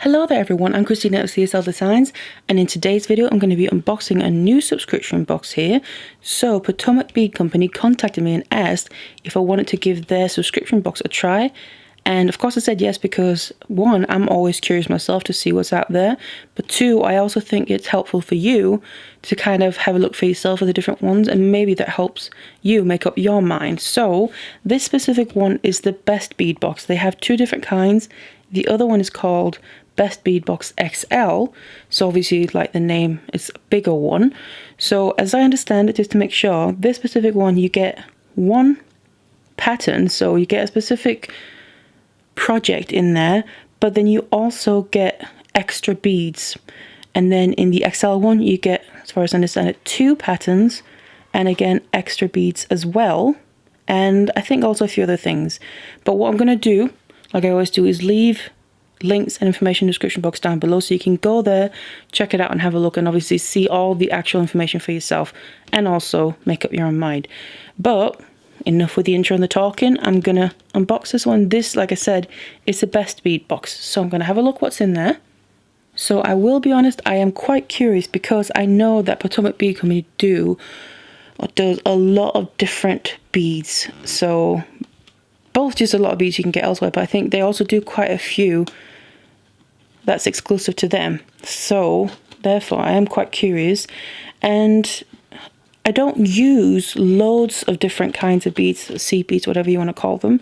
Hello there everyone, I'm Christina of CSLdesigns, and in today's video I'm going to be unboxing a new subscription box here. So Potomac Bead Company contacted me and asked if I wanted to give their subscription box a try, and of course I said yes because one, I'm always curious myself to see what's out there, but two, I also think it's helpful for you to kind of have a look for yourself at the different ones, and maybe that helps you make up your mind. So this specific one is the Best Bead Box. They have two different kinds. The other one is called Best Bead Box XL, so obviously like the name, it's a bigger one. So as I understand it, just to make sure, this specific one you get one pattern, so you get a specific project in there, but then you also get extra beads. And then in the XL one you get, as far as I understand it, two patterns and again extra beads as well, and I think also a few other things. But what I'm going to do, like I always do, is leave links and information in the description box down below so you can go there, check it out and have a look, and obviously see all the actual information for yourself and also make up your own mind. But enough with the intro and the talking, I'm gonna unbox this one. This, like I said, is the Best Bead Box, so I'm gonna have a look what's in there. So I will be honest, I am quite curious because I know that Potomac Bead Company does a lot of different beads, so both just a lot of beads you can get elsewhere, but I think they also do quite a few that's exclusive to them. So therefore I am quite curious, and I don't use loads of different kinds of beads, seed beads, whatever you want to call them,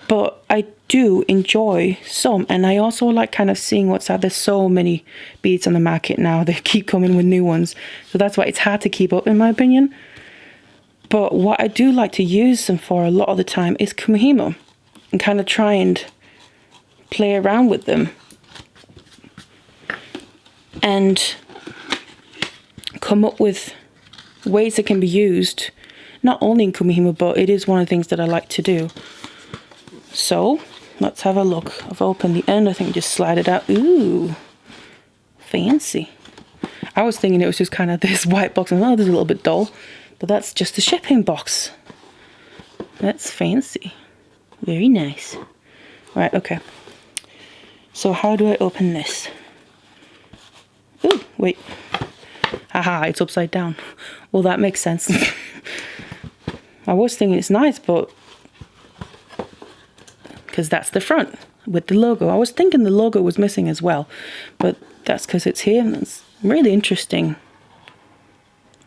but I do enjoy some, and I also like kind of seeing what's out. There's so many beads on the market now, they keep coming with new ones, so that's why it's hard to keep up in my opinion. But what I do like to use them for a lot of the time is kumihimo, and kind of try and play around with them and come up with ways that can be used not only in kumihimo, but it is one of the things that I like to do. So let's have a look. I've opened the end, I think just slide it out. Ooh, fancy. I was thinking it was just kind of this white box, and oh, there's a little bit dull, but that's just the shipping box. That's fancy. Very nice. Right, okay. So how do I open this? Ooh, wait. Haha, it's upside down. Well, that makes sense. I was thinking it's nice, but because that's the front with the logo. I was thinking the logo was missing as well, but that's because it's here, and it's really interesting.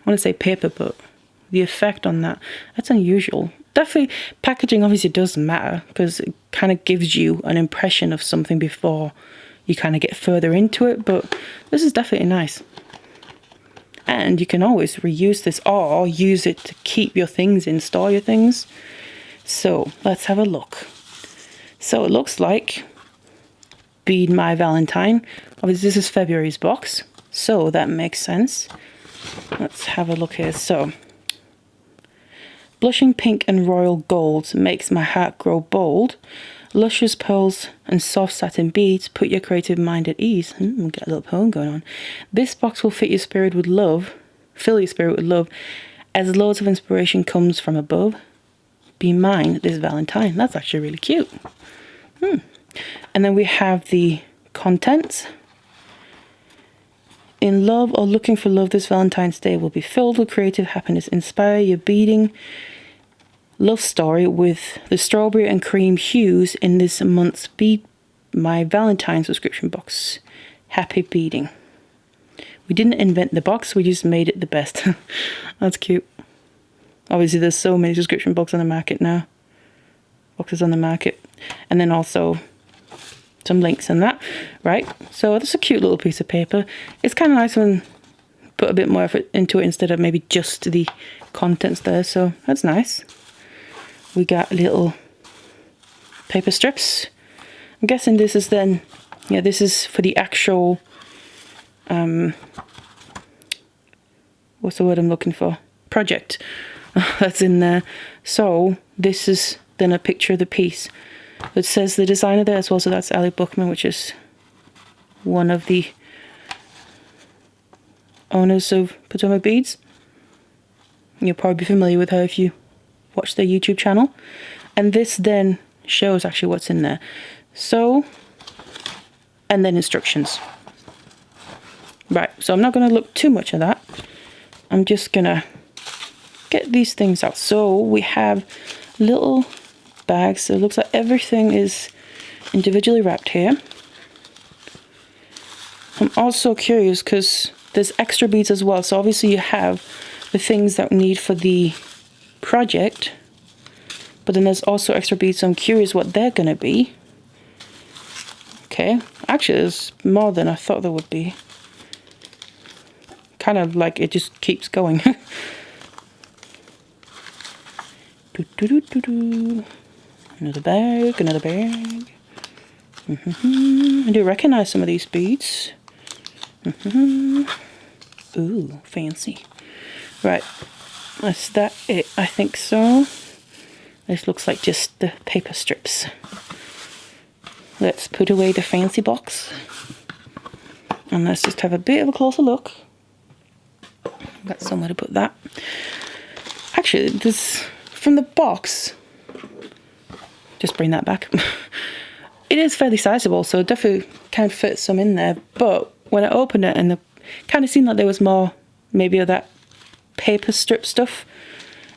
I want to say paper, but the effect on that's unusual. Definitely packaging obviously does matter because it kind of gives you an impression of something before you kind of get further into it, but this is definitely nice. And you can always reuse this or use it to keep your things in, store your things. So let's have a look. So it looks like Bead My Valentine. Obviously this is February's box, so that makes sense. Let's have a look here. So blushing pink and royal gold makes my heart grow bold. Luscious pearls and soft satin beads put your creative mind at ease. We'll get a little poem going on. This box will fill your spirit with love, as loads of inspiration comes from above. Be mine this Valentine. That's actually really cute. And then we have the contents. In love or looking for love, this Valentine's Day will be filled with creative happiness. Inspire your beading love story with the strawberry and cream hues in this month's Bead My Valentine subscription box. Happy beading. We didn't invent the box, we just made it the best. That's cute. Obviously there's so many subscription boxes on the market now. And then also some links and that, right? So that's a cute little piece of paper. It's kind of nice when you put a bit more effort into it instead of maybe just the contents there, so that's nice. We got little paper strips. I'm guessing this is then, yeah, this is for the actual, what's the word I'm looking for? Project that's in there. So this is then a picture of the piece. It says the designer there as well, so that's Ali Buchman, which is one of the owners of Potomac Beads. You'll probably be familiar with her if you watch their YouTube channel. And this then shows actually what's in there. So and then instructions. Right, so I'm not going to look too much at that. I'm just going to get these things out. So we have little bags. So it looks like everything is individually wrapped here. I'm also curious because there's extra beads as well. So obviously you have the things that we need for the project, but then there's also extra beads. So I'm curious what they're going to be. Okay, actually there's more than I thought there would be. Kind of like it just keeps going. Another bag, another bag. I do recognize some of these beads. Ooh, fancy. Right, is that it? I think so. This looks like just the paper strips. Let's put away the fancy box. And let's just have a bit of a closer look. Got somewhere to put that. Actually, this from the box, just bring that back. It is fairly sizable, so it definitely can fit some in there. But when I opened it, and it kind of seemed like there was more, maybe of that paper strip stuff,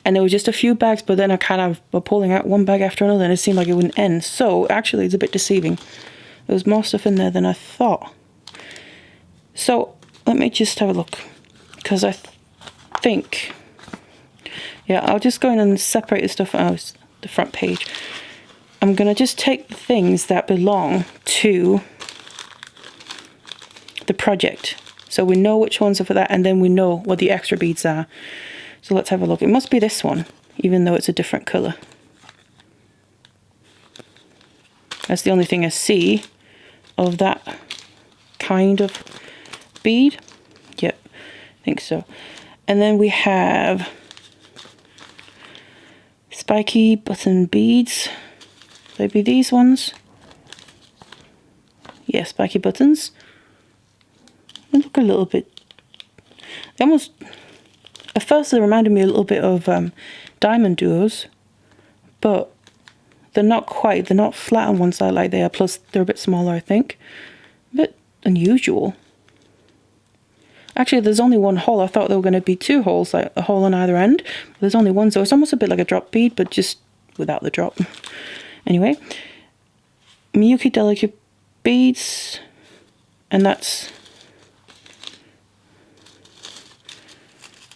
and there were just a few bags. But then I kind of were pulling out one bag after another, and it seemed like it wouldn't end. So actually, it's a bit deceiving. There was more stuff in there than I thought. So let me just have a look, because I think, yeah, I'll just go in and separate the stuff out the front page. I'm gonna just take the things that belong to the project, so we know which ones are for that, and then we know what the extra beads are. So let's have a look. It must be this one, even though it's a different color. That's the only thing I see of that kind of bead. Yep, I think so. And then we have spiky button beads. Maybe these ones. Yeah, spiky buttons. They look a little bit, they almost, at first they reminded me a little bit of diamond duos, but they're not quite, they're not flat on one side like they are, plus they're a bit smaller, I think. A bit unusual. Actually, there's only one hole. I thought there were going to be two holes, like a hole on either end. But there's only one, so it's almost a bit like a drop bead, but just without the drop. Anyway, Miyuki delicate beads, and that's,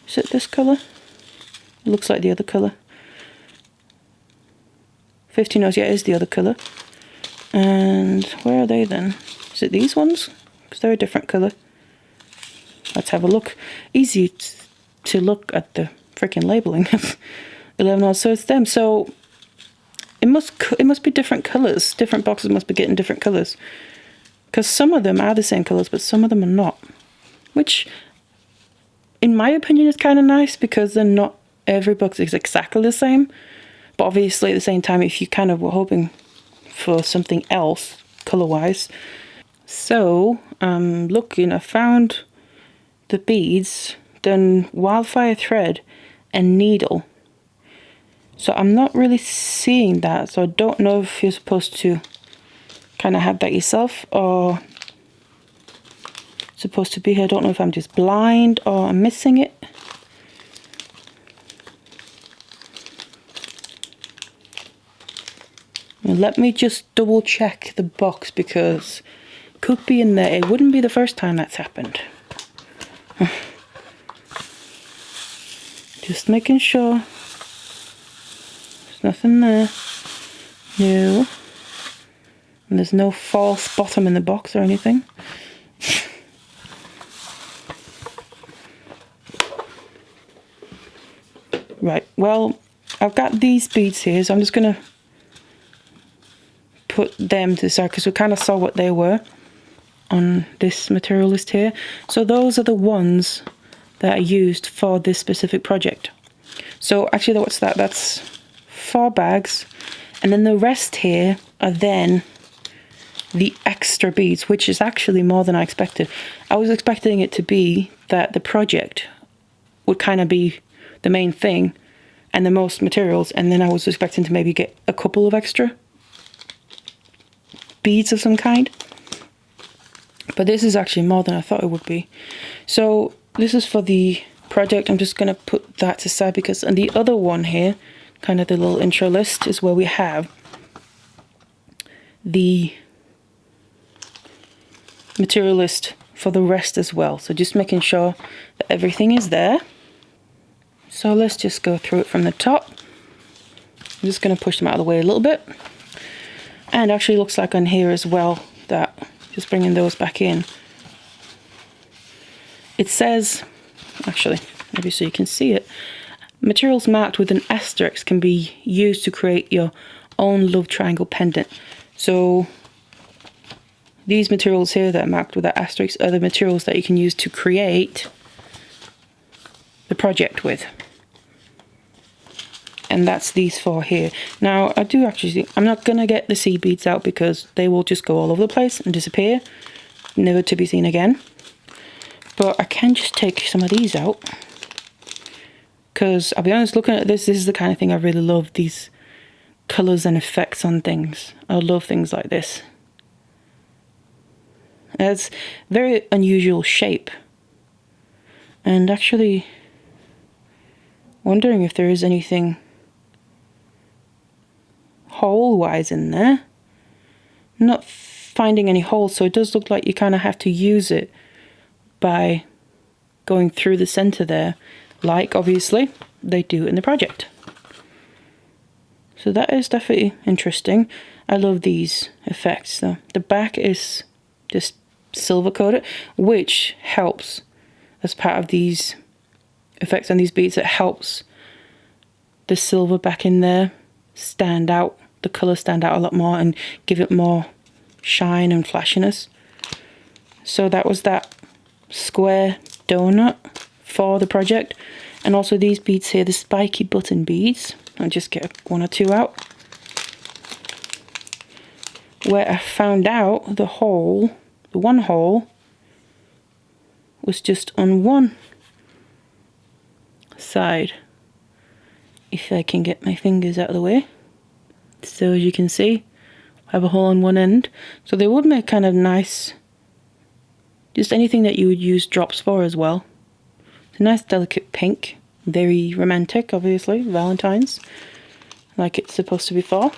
is it this colour? It looks like the other colour. 15 O's, yeah, it is the other colour. And where are they then? Is it these ones? Because they're a different colour. Let's have a look. Easy to look at the freaking labelling. 11 O's, so it's them. So it must be different colours. Different boxes must be getting different colours. Because some of them are the same colours, but some of them are not. Which, in my opinion, is kind of nice, because then not every box is exactly the same. But obviously at the same time, if you kind of were hoping for something else colour-wise. So, looking, I found the beads, then Wildfire thread and needle. So I'm not really seeing that, so I don't know if you're supposed to kind of have that yourself or supposed to be here. I don't know if I'm just blind or I'm missing it. Now let me just double check the box, because it could be in there. It wouldn't be the first time that's happened. Just making sure there's nothing there. No. And there's no false bottom in the box or anything. Right, well, I've got these beads here, so I'm just going to put them to the side, because we kind of saw what they were on this material list here. So those are the ones that I used for this specific project. So actually, what's that? That's 4 bags, and then the rest here are then the extra beads, which is actually more than I expected. I was expecting it to be that the project would kind of be the main thing and the most materials, and then I was expecting to maybe get a couple of extra beads of some kind. But this is actually more than I thought it would be. So this is for the project. I'm just going to put that to side because on the other one here, kind of the little intro list, is where we have the material list for the rest as well. So just making sure that everything is there. So let's just go through it from the top. I'm just going to push them out of the way a little bit. And actually looks like on here as well that, just bringing those back in, it says, actually, maybe so you can see it, materials marked with an asterisk can be used to create your own love triangle pendant. So these materials here that are marked with that asterisk are the materials that you can use to create the project with. And that's these four here. Now, I do actually think I'm not going to get the seed beads out because they will just go all over the place and disappear, never to be seen again. But I can just take some of these out. Because I'll be honest, looking at this is the kind of thing I really love, these colours and effects on things. I love things like this. It's very unusual shape. And actually wondering if there is anything hole-wise in there. Not finding any holes, so it does look like you kind of have to use it by going through the center there, like obviously they do in the project. So that is definitely interesting. I love these effects though. The back is just silver coated, which helps as part of these effects on these beads. It helps the silver back in there stand out, the color stand out a lot more and give it more shine and flashiness. So that was that square donut for the project. And also these beads here, the spiky button beads. I'll just get one or two out. Where I found out the hole, the one hole, was just on one side. If I can get my fingers out of the way. So as you can see, I have a hole on one end. So they would make kind of nice, just anything that you would use drops for as well. It's a nice delicate pink, very romantic, obviously, Valentine's, like it's supposed to be for.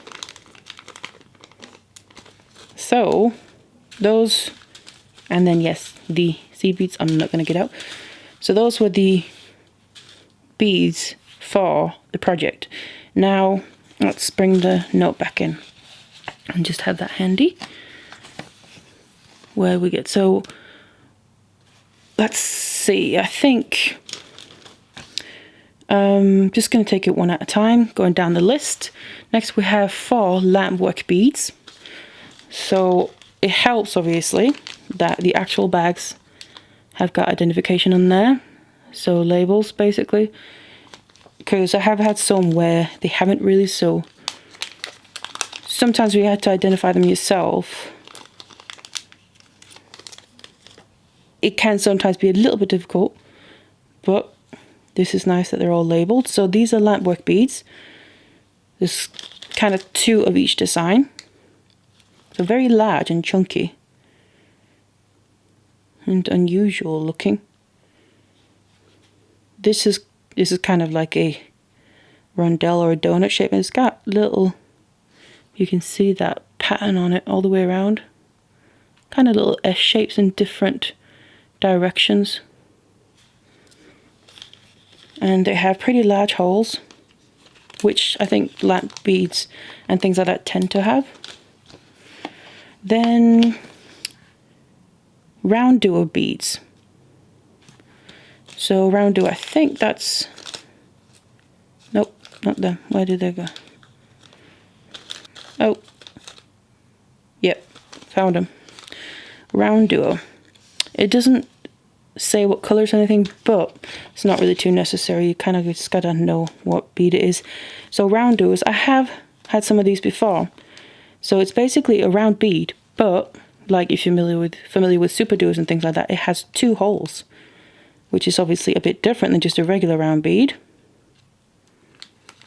So those, and then yes, the seed beads I'm not going to get out. So those were the beads for the project. Now let's bring the note back in and just have that handy. Where we get, so let's see, I think just going to take it one at a time, going down the list. Next we have 4 Lampwork beads. So it helps obviously that the actual bags have got identification on there, so labels basically, because I have had some where they haven't really, so sometimes we had to identify them yourself. It can sometimes be a little bit difficult, but this is nice that they're all labeled. So these are Lampwork beads. There's kind of 2 of each design. So very large and chunky. And unusual looking. This is kind of like a rondelle or a donut shape, and it's got little, you can see that pattern on it all the way around. Kind of little S shapes in different directions. And they have pretty large holes, which I think lamp beads and things like that tend to have. Then round duo beads. So round duo, I think that's, nope, not them. Where did they go? Oh, yep, found them. Round duo. It doesn't say what colours or anything, but it's not really too necessary. You kind of just gotta know what bead it is. So round duos, I have had some of these before. So it's basically a round bead, but like if you're familiar with super duos and things like that, it has 2 holes, which is obviously a bit different than just a regular round bead.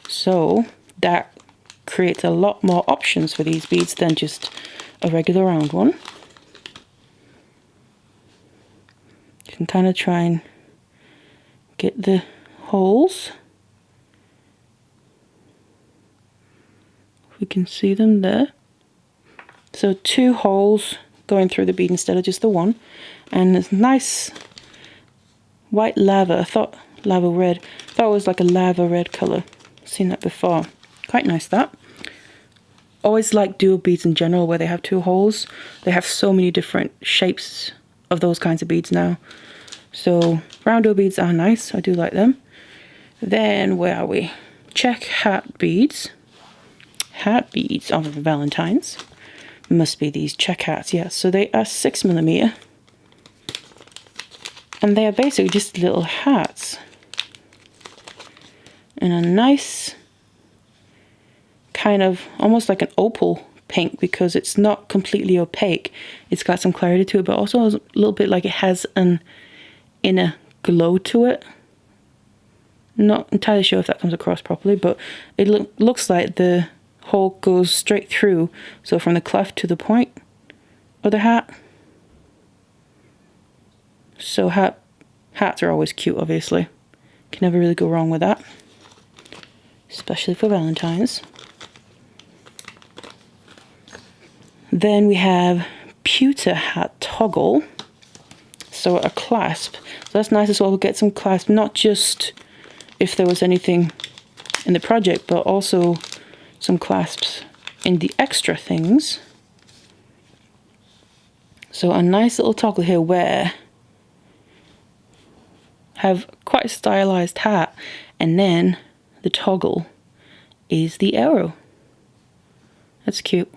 So that creates a lot more options for these beads than just a regular round one. can kind of try and get the holes. We can see them there. So 2 holes going through the bead instead of just the one. And this nice white lava. I thought lava red. I thought it was like a lava red colour. Seen that before. Quite nice that. Always like dual beads in general where they have 2 holes. They have so many different shapes of those kinds of beads now. So round dual beads are nice. I do like them. Then where are we? Check hat beads. Hat beads of Valentine's. Must be these check hats, yeah. So they are 6mm. And they are basically just little hats. And a nice kind of almost like an opal pink because it's not completely opaque. It's got some clarity to it, but also a little bit like it has an inner glow to it. Not entirely sure if that comes across properly, but it looks like the hole goes straight through, so from the cleft to the point of the hat. So hats are always cute, obviously. Can never really go wrong with that, especially for Valentine's. Then we have pewter hat toggle, so a clasp. So that's nice as well. We'll get some clasp, not just if there was anything in the project, but also some clasps in the extra things. So a nice little toggle here where have quite a stylized hat, and then the toggle is the arrow. That's cute.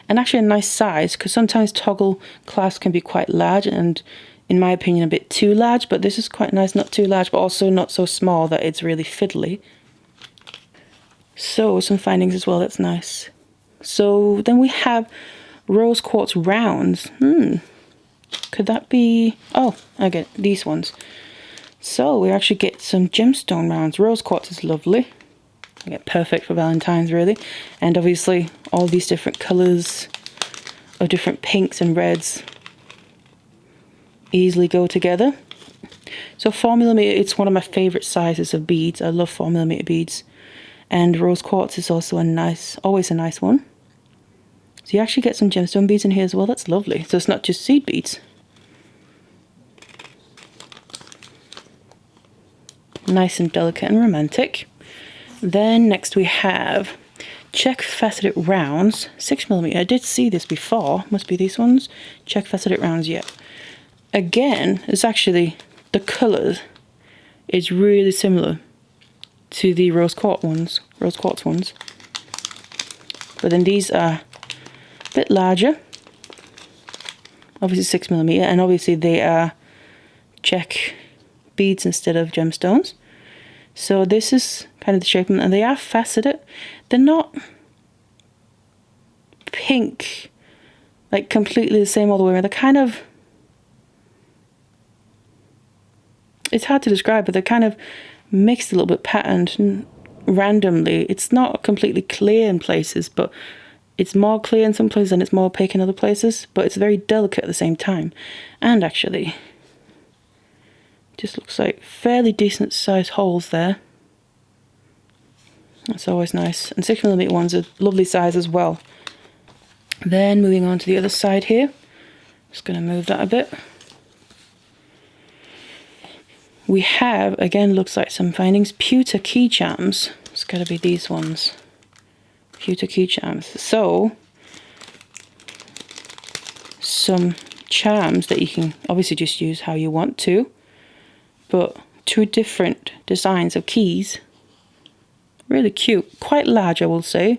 And actually a nice size, because sometimes toggle clasps can be quite large and in my opinion a bit too large, but this is quite nice, not too large but also not so small that it's really fiddly. So some findings as well, that's nice. So then we have rose quartz rounds. Could that be, oh, I get these ones. So we actually get some gemstone rounds. Rose quartz is lovely. I get perfect for Valentine's really. And obviously all these different colours of different pinks and reds easily go together. So 4mm, it's one of my favourite sizes of beads. I love 4mm beads. And rose quartz is also a nice, always a nice one. So you actually get some gemstone beads in here as well. That's lovely. So it's not just seed beads. Nice and delicate and romantic. Then next we have check faceted rounds, 6mm. I did see this before. Must be these ones. Check faceted rounds, yeah. Again, it's actually the colour is really similar to the rose quartz ones. But then these are a bit larger. Obviously 6mm, and obviously they are check beads instead of gemstones. So this is kind of the shape, and they are faceted. They're not pink, like completely the same all the way around. They're kind of, it's hard to describe, but they're kind of mixed a little bit, patterned randomly. It's not completely clear in places, but it's more clear in some places and it's more opaque in other places, but it's very delicate at the same time. And actually just looks like fairly decent sized holes there. That's always nice. And 6mm ones are lovely size as well. Then moving on to the other side here. Just going to move that a bit. We have, again, looks like some findings, pewter key charms. It's got to be these ones. Pewter key charms. So, some charms that you can obviously just use how you want to, but 2 different designs of keys. Really cute. Quite large, I will say.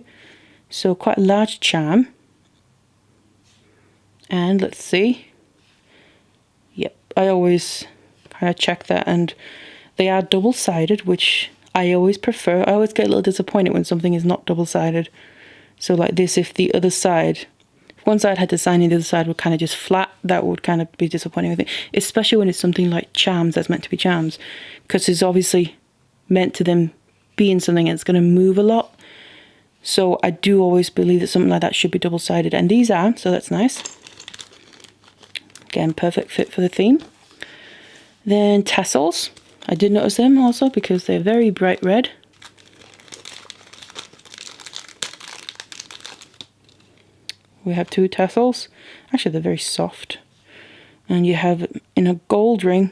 So, quite a large charm. And let's see. Yep, I always kind of check that, and they are double-sided, which I always prefer. I always get a little disappointed when something is not double-sided. So like this, if the other side, if one side had design and the other side were kind of just flat, that would kind of be disappointing, I think. Especially when it's something like charms that's meant to be charms, because it's obviously meant to them being something and it's going to move a lot. So I do always believe that something like that should be double-sided, and these are, so that's nice. Again, perfect fit for the theme. Then tassels. I did notice them also because they're very bright red. We have 2 tassels. Actually, they're very soft. And you have in a gold ring,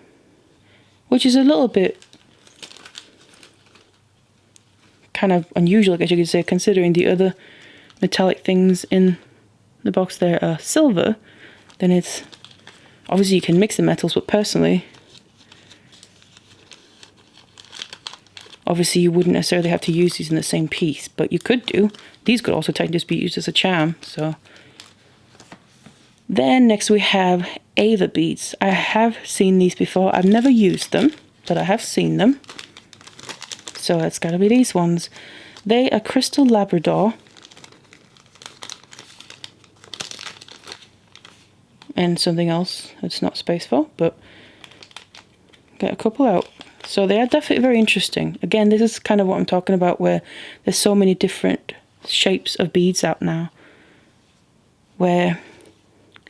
which is a little bit kind of unusual, I guess you could say, considering the other metallic things in the box there are silver. Then it's obviously you can mix the metals, but personally, obviously you wouldn't necessarily have to use these in the same piece, but you could do. These could also technically just be used as a charm. So then next we have Ava beads. I have seen these before. I've never used them, but I have seen them. So it's got to be these ones. They are crystal Labrador. And something else it's not space for, but get a couple out. So they are definitely very interesting. Again, this is kind of what I'm talking about, where there's so many different shapes of beads out now. Where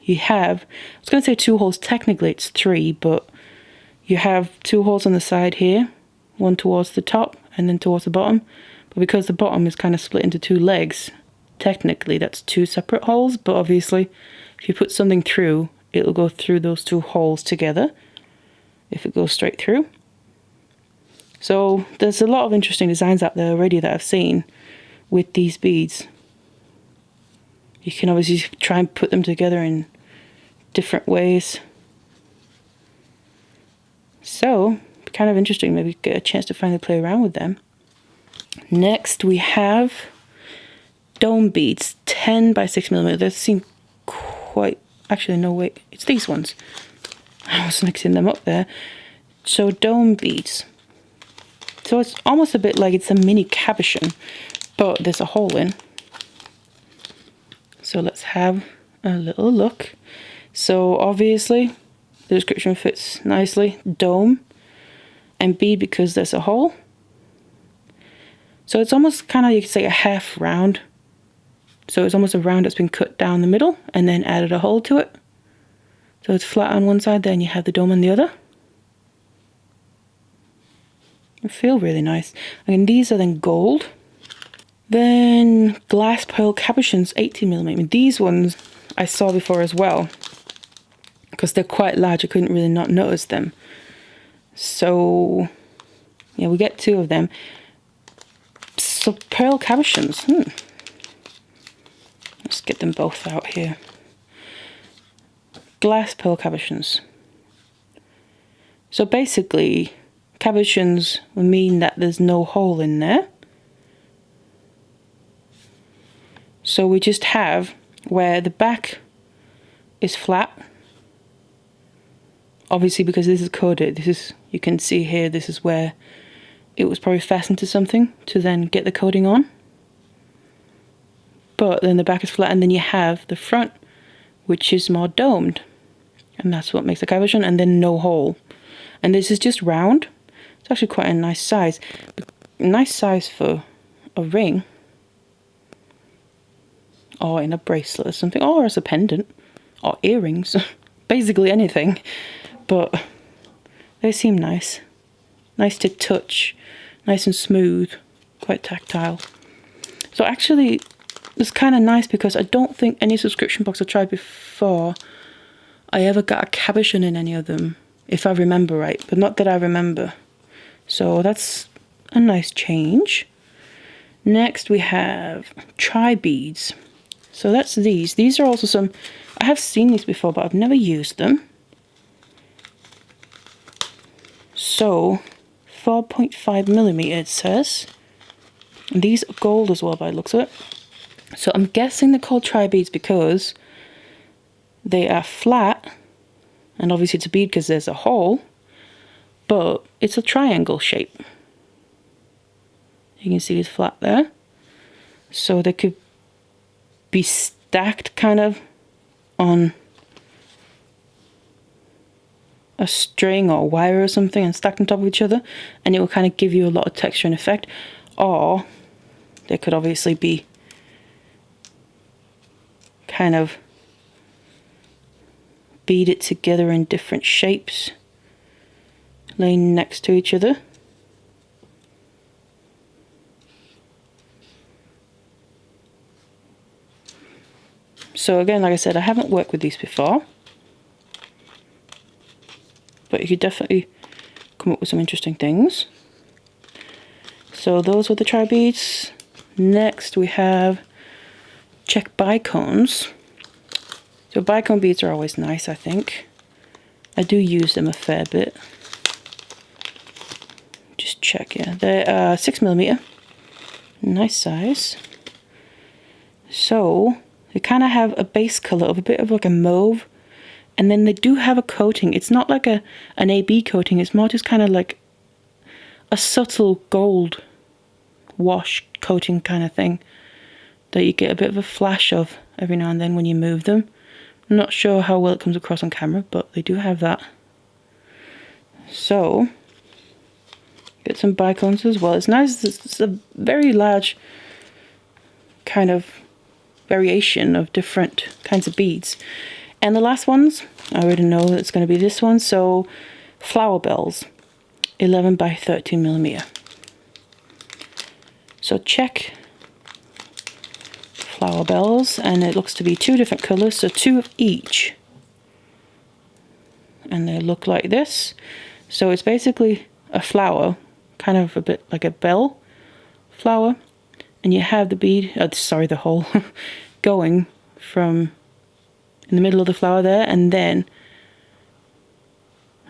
you have, I was going to say 2 holes, technically it's 3, but you have 2 holes on the side here, one towards the top and then towards the bottom. But because the bottom is kind of split into 2 legs, technically that's 2 separate holes, but obviously if you put something through, it'll go through those 2 holes together if it goes straight through. So there's a lot of interesting designs out there already that I've seen with these beads. You can obviously try and put them together in different ways. So kind of interesting, maybe get a chance to finally play around with them. Next we have dome beads, 10 by 6mm. They seem quite, actually no wait, it's these ones. I was mixing them up there. So dome beads. So it's almost a bit like it's a mini cabochon, but there's a hole in. So let's have a little look. So obviously the description fits nicely. Dome and bead because there's a hole. So it's almost kind of, you could say, a half round. So it's almost a round that's been cut down the middle and then added a hole to it. So it's flat on one side, then you have the dome on the other. They feel really nice. And these are then gold. Then glass pearl cabochons, 18mm. These ones I saw before as well, because they're quite large. I couldn't really not notice them. So yeah, we get 2 of them. So pearl cabochons. Let's get them both out here. Glass pearl cabochons. So basically, cabochons will mean that there's no hole in there. So we just have where the back is flat. Obviously, because this is coded, this is, you can see here, this is where it was probably fastened to something to then get the coating on. But then the back is flat, and then you have the front, which is more domed. And that's what makes the cabochon, and then no hole. And this is just round. It's actually quite a nice size. But nice size for a ring. Or in a bracelet or something. Or as a pendant. Or earrings. Basically anything. But they seem nice. Nice to touch. Nice and smooth. Quite tactile. So actually, it's kind of nice because I don't think any subscription box I've tried before I ever got a cabochon in any of them, if I remember right, but not that I remember. So that's a nice change. Next we have tri beads. So that's these. These are also some, I have seen these before, but I've never used them. So 4.5mm it says. And these are gold as well by the looks of it. So I'm guessing they're called tri beads because they are flat, and obviously it's a bead because there's a hole, but it's a triangle shape. You can see it's flat there. So they could be stacked kind of on a string or a wire or something and stacked on top of each other, and it will kind of give you a lot of texture and effect. Or they could obviously be kind of bead it together in different shapes laying next to each other. So again, like I said, I haven't worked with these before, but you could definitely come up with some interesting things. So those were the tri beads. Next we have check bicones. So bicone beads are always nice, I think. I do use them a fair bit. Just check, yeah. They're 6mm. Nice size. So they kind of have a base color of a bit of like a mauve, and then they do have a coating. It's not like an AB coating, it's more just kind of like a subtle gold wash coating kind of thing that you get a bit of a flash of every now and then when you move them. I'm not sure how well it comes across on camera, but they do have that. So get some bicones as well. It's nice, it's a very large kind of variation of different kinds of beads. And the last ones, I already know that it's going to be this one. So flower bells, 11 by 13mm. So check flower bells, and it looks to be 2 different colors, so 2 of each. And they look like this. So it's basically a flower, kind of a bit like a bell flower. And you have the bead, the hole, going from in the middle of the flower there, and then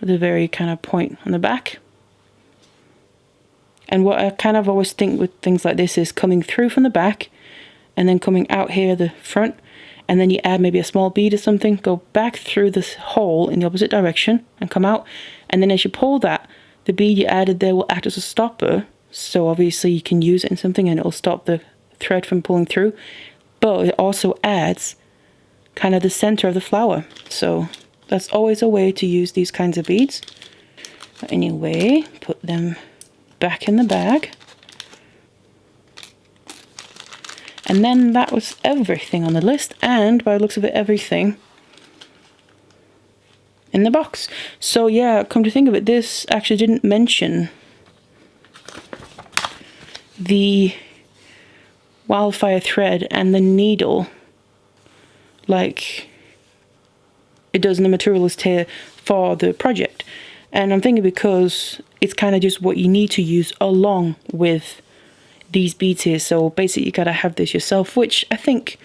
the very kind of point on the back. And what I kind of always think with things like this is coming through from the back, and then coming out here the front, and then you add maybe a small bead or something, go back through this hole in the opposite direction, and come out. And then as you pull that, the bead you added there will act as a stopper. So obviously you can use it in something and it'll stop the thread from pulling through, but it also adds kind of the center of the flower. So that's always a way to use these kinds of beads. But anyway, put them back in the bag. And then that was everything on the list, and by the looks of it, everything in the box. So yeah, come to think of it, this actually didn't mention the Wildfire thread and the needle like it does in the material list here for the project. And I'm thinking because it's kind of just what you need to use along with these beads here. So basically you gotta have this yourself, which I think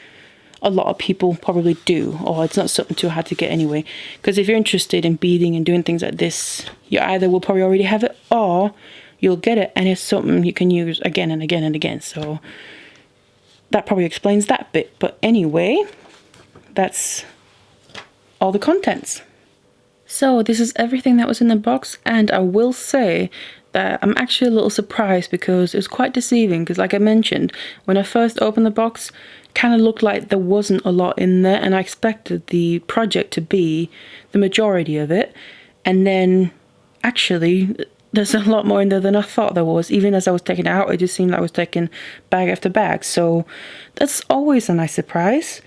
a lot of people probably do, or it's not something too hard to get anyway. Because if you're interested in beading and doing things like this, you either will probably already have it, or you'll get it and it's something you can use again and again and again. So that probably explains that bit. But anyway, that's all the contents. So this is everything that was in the box, and I will say that I'm actually a little surprised because it was quite deceiving, because like I mentioned, when I first opened the box, it kind of looked like there wasn't a lot in there, and I expected the project to be the majority of it, and then actually there's a lot more in there than I thought there was. Even as I was taking it out, it just seemed like I was taking bag after bag. So that's always a nice surprise.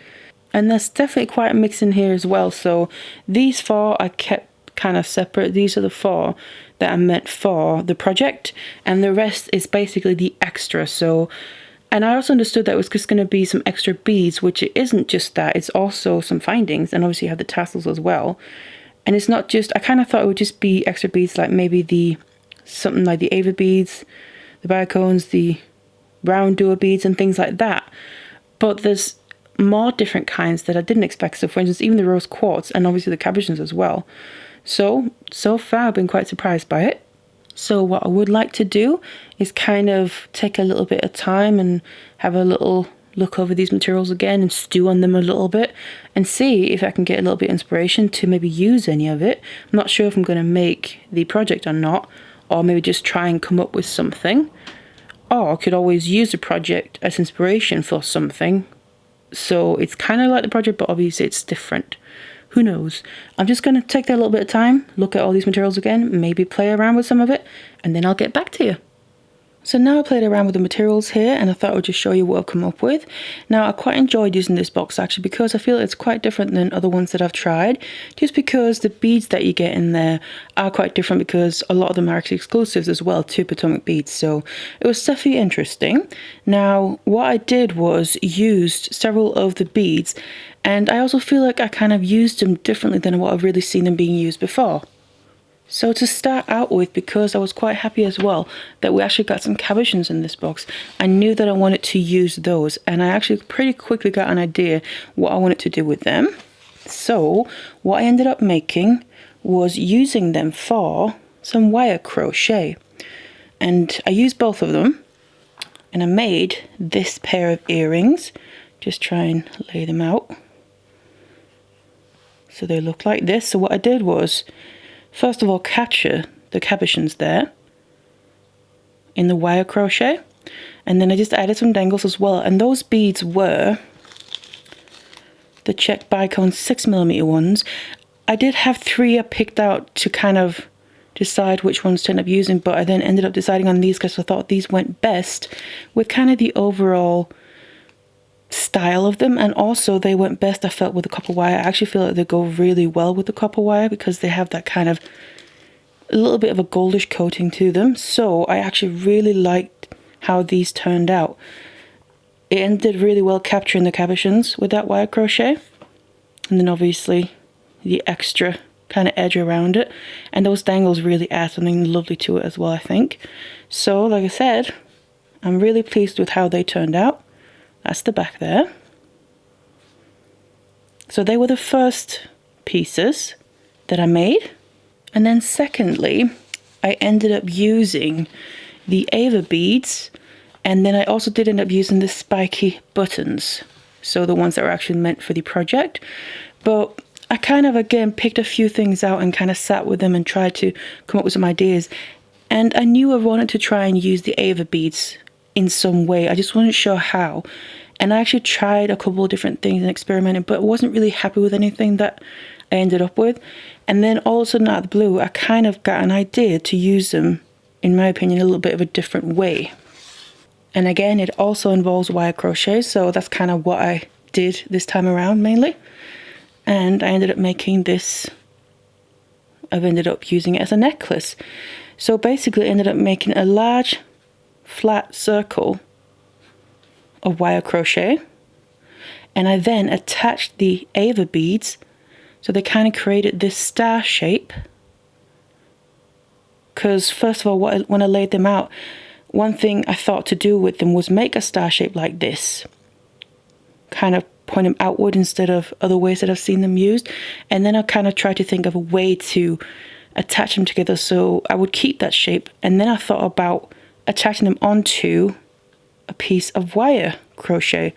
And there's definitely quite a mix in here as well. So these 4 I kept kind of separate. These are the 4 that I meant for the project, and the rest is basically the extra. So, and I also understood that it was just going to be some extra beads, which it isn't just that, it's also some findings, and obviously you have the tassels as well. And it's not just, I kind of thought it would just be extra beads, like maybe something like the Ava beads, the bicones, the round doer beads and things like that. But there's more different kinds that I didn't expect. So for instance, even the rose quartz, and obviously the cabochons as well. So far I've been quite surprised by it. So what I would like to do is kind of take a little bit of time and have a little look over these materials again and stew on them a little bit and see if I can get a little bit of inspiration to maybe use any of it. I'm not sure if I'm going to make the project or not, or maybe just try and come up with something. Or I could always use the project as inspiration for something. So it's kind of like the project, but obviously it's different. Who knows? I'm just going to take that little bit of time, look at all these materials again, maybe play around with some of it, and then I'll get back to you. So now I played around with the materials here and I thought I would just show you what I've come up with. Now I quite enjoyed using this box actually because I feel it's quite different than other ones that I've tried, just because the beads that you get in there are quite different because a lot of them are actually exclusives as well to Potomac Beads, so it was definitely interesting. Now what I did was used several of the beads, and I also feel like I kind of used them differently than what I've really seen them being used before. So to start out with, because I was quite happy as well that we actually got some cabochons in this box, I knew that I wanted to use those, and I actually pretty quickly got an idea what I wanted to do with them. So what I ended up making was using them for some wire crochet, and I used both of them, and I made this pair of earrings. Just try and lay them out so they look like this. So what I did was, first of all, capture the cabochons there in the wire crochet, and then I just added some dangles as well, and those beads were the check Bicone 6mm ones. I did have 3 I picked out to kind of decide which ones to end up using, but I then ended up deciding on these because I thought these went best with kind of the overall style of them, and also they went best, I felt, with the copper wire. I actually feel like they go really well with the copper wire because they have that kind of a little bit of a goldish coating to them. So I actually really liked how these turned out. It ended really well capturing the cabochons with that wire crochet, and then obviously the extra kind of edge around it, and those dangles really add something lovely to it as well, I think. So like I said, I'm really pleased with how they turned out. That's the back there. So they were the first pieces that I made. And then secondly, I ended up using the Ava beads, and then I also did end up using the spiky buttons. So the ones that were actually meant for the project. But I kind of, again, picked a few things out and kind of sat with them and tried to come up with some ideas. And I knew I wanted to try and use the Ava beads in some way. I just wasn't sure how, and I actually tried a couple of different things and experimented, but wasn't really happy with anything that I ended up with. And then all of a sudden, out of the blue, I kind of got an idea to use them, in my opinion, a little bit of a different way. And again, it also involves wire crochet, so that's kind of what I did this time around mainly. And I ended up making this, I've ended up using it as a necklace. So basically I ended up making a large flat circle of wire crochet, and I then attached the Ava beads, so they kind of created this star shape. Because first of all, when I laid them out, one thing I thought to do with them was make a star shape like this, kind of point them outward instead of other ways that I've seen them used. And then I kind of tried to think of a way to attach them together so I would keep that shape, and then I thought about attaching them onto a piece of wire crochet.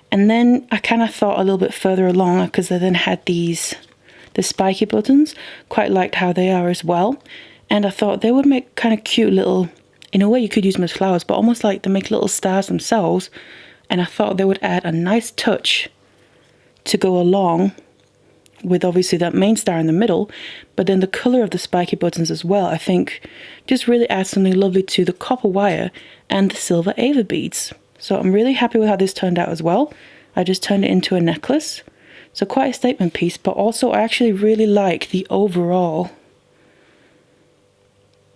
And then I kind of thought a little bit further along, because I then had the spiky buttons, quite liked how they are as well, and I thought they would make kind of cute little, in a way you could use them as flowers, but almost like they make little stars themselves, and I thought they would add a nice touch to go along with obviously that main star in the middle, but then the color of the spiky buttons as well, I think just really adds something lovely to the copper wire and the silver Ava beads. So I'm really happy with how this turned out as well. I just turned it into a necklace, so quite a statement piece, but also I actually really like the overall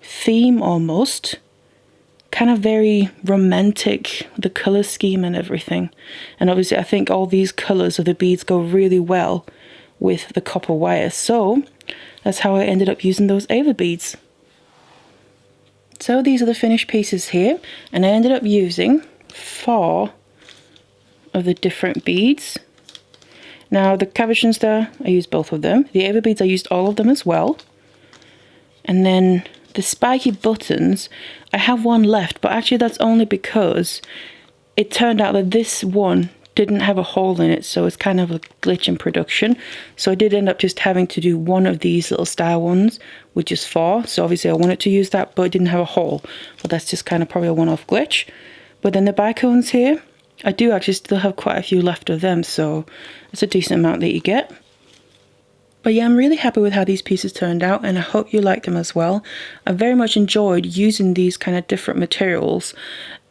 theme almost, kind of very romantic, the color scheme and everything. And obviously I think all these colors of the beads go really well with the copper wire, so that's how I ended up using those Ava beads. So these are the finished pieces here, and I ended up using 4 of the different beads. Now the cabochons there, I used both of them. The Ava beads, I used all of them as well. And then the spiky buttons, I have one left, but actually that's only because it turned out that this one didn't have a hole in it, so it's kind of a glitch in production. So I did end up just having to do one of these little star ones, which is 4. So obviously I wanted to use that, but it didn't have a hole. But that's just kind of probably a one-off glitch. But then the bicones here, I do actually still have quite a few left of them, so it's a decent amount that you get. But yeah, I'm really happy with how these pieces turned out, and I hope you like them as well. I very much enjoyed using these kind of different materials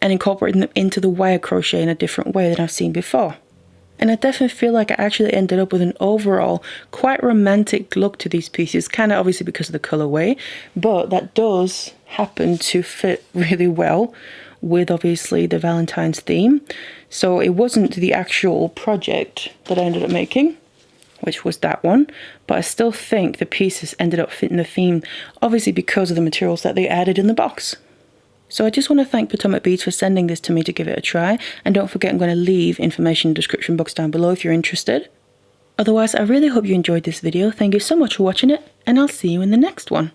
and incorporating them into the wire crochet in a different way than I've seen before. And I definitely feel like I actually ended up with an overall quite romantic look to these pieces, kind of obviously because of the colorway, but that does happen to fit really well with obviously the Valentine's theme. So it wasn't the actual project that I ended up making, which was that one, but I still think the pieces ended up fitting the theme, obviously because of the materials that they added in the box. So I just want to thank Potomac Beads for sending this to me to give it a try, and don't forget I'm going to leave information in the description box down below if you're interested. Otherwise, I really hope you enjoyed this video. Thank you so much for watching it, and I'll see you in the next one.